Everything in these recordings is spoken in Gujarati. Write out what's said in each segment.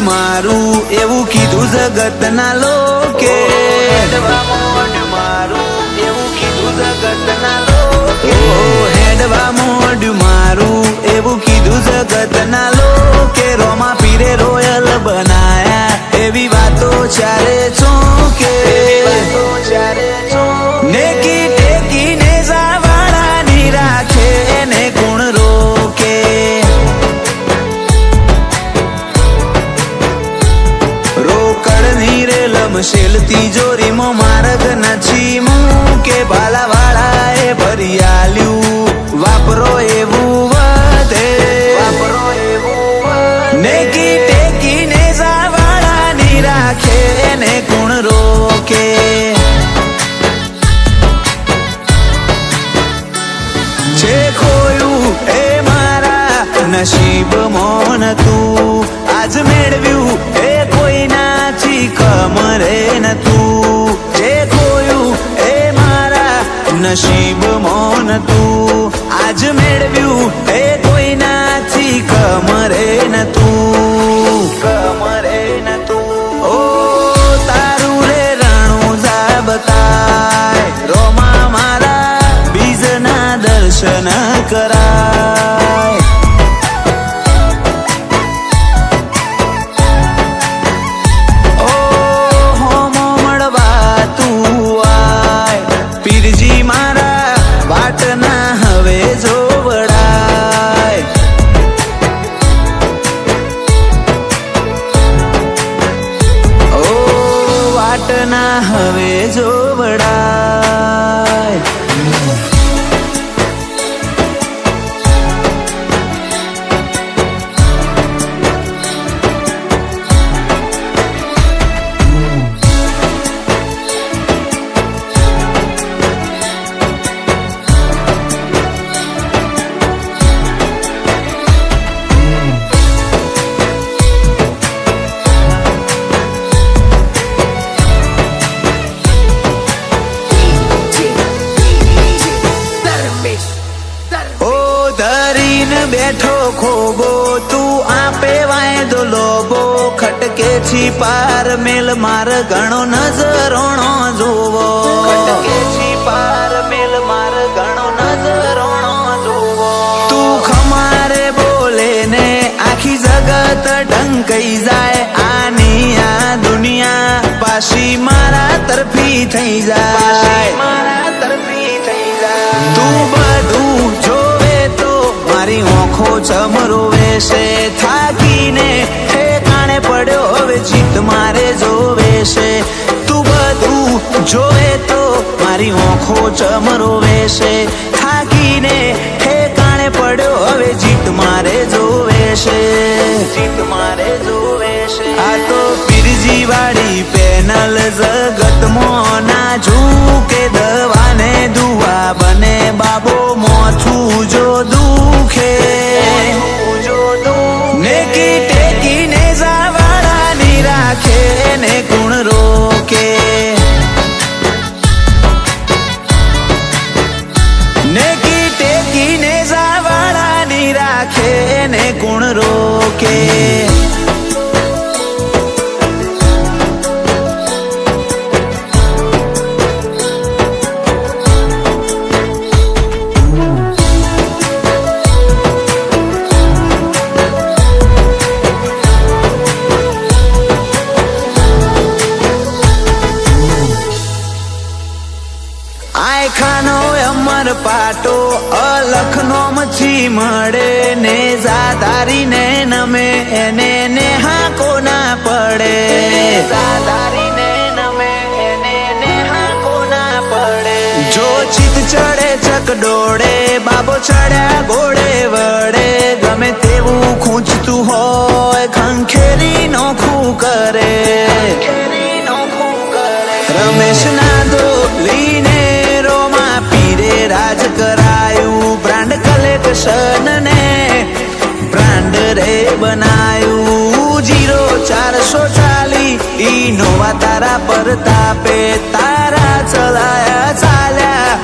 મારું એવું કીધું જગતના લોકે, મારું એવું કીધું જગતના લોકે, હેડવા મોઢું મારું એવું કીધું જગતના લોકે, રોમા પીરે રોયલ બનાયા એવી વાતો ચારે ચોકે, નેકી ટેકી ને જાવાળાની રાખે ને કોણ રોકે, શેલ તિજોરીમાં માર્ગ નથી મૂકે, ભાલાવાળાએ ભરી આલ્યું વાપરો એવું વધે, નેકી ટેકી ને જાવાળાની રાખે ને કોણ રોકે, જે ખોયું એ મારા નસીબમાં નતું, આજ મેળવ્યું એ કોઈનાથી કમરે નતું, જે ખોયું એ મારા નસીબમાં નતું, આજ મેળવ્યું એ કોઈનાથી કમરે નતું, કમરે નતું. ઓ તારું રે રણું જા બતાય, રોમા મારા બીજના દર્શન કરાય, ના હવે જોવડાય. બેઠો ખોબો તું આપે વાયદો લોબો, ખટકે છી પાર મેલ માર ઘણો નજરોણો જોવો, ખટકે છી પાર મેલ માર ઘણો નજરોણો જોવો, તું ખમારે બોલે ને આખી જગત ઢંકાઈ જાય, આની આ દુનિયા પાછી મારા તરફી થઈ જાય, મારા તરફી થઈ જાય, તું બધું જોવે તો મારી ઓખો ચમરો વેશે, થાકીને ઠેકાણે પડ્યો હવે જીત મારે જોવે છે, તું બધું જોવે તો મારી ઓખો ચમરો વેશે, થાકીને ઠેકાણે પડ્યો હવે જીત મારે જોવે છે, જીત મારે જોવે છે. આ તો પીરજી વાળી પેનલ જગતમાં ના ઝૂકે, દવાને દુવા બને બાબો મોથું જો દુખે, નેકી ટેકી ને જાવાળાની રાખે ને કોણ રોકે, નેકી ટેકી ને જાવાળાની રાખે ને કોણ રોકે. ખાનો અમર પાટો અલખનો મછી મળે ને, જાધારી ને નમે એને ને હાકો ના પડે, જાધારી ને નમે એને ને હાકો ના પડે, જો ચિત ચડે ચક ડોળે બાબો ચડ્યા ઘોડે વડે, ગમે તેવું ખૂંચતું હોય ખંખેરી નોખું કરે, રમેશ ના દોલીને રાજ કરા ફેશન ને બ્રાન્ડ રે બનાયું 0440 ઇનોવા તારા પર તાપે તારા ચલાયા ચાલ્યા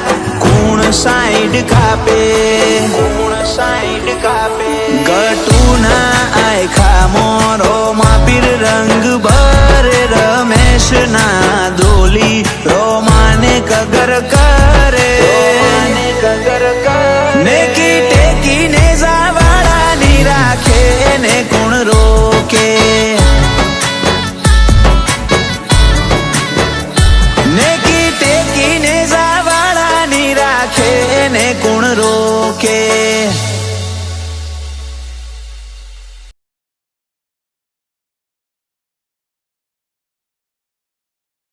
કુણ સાઈડ કાપે ગટુના આય ખામો રોમા પીર રંગ ભરે રમેશ ના દોલી રોમાને કગર કરે નેકી ટેકી ને જાવાળાની રાખે ને કોણ રોકે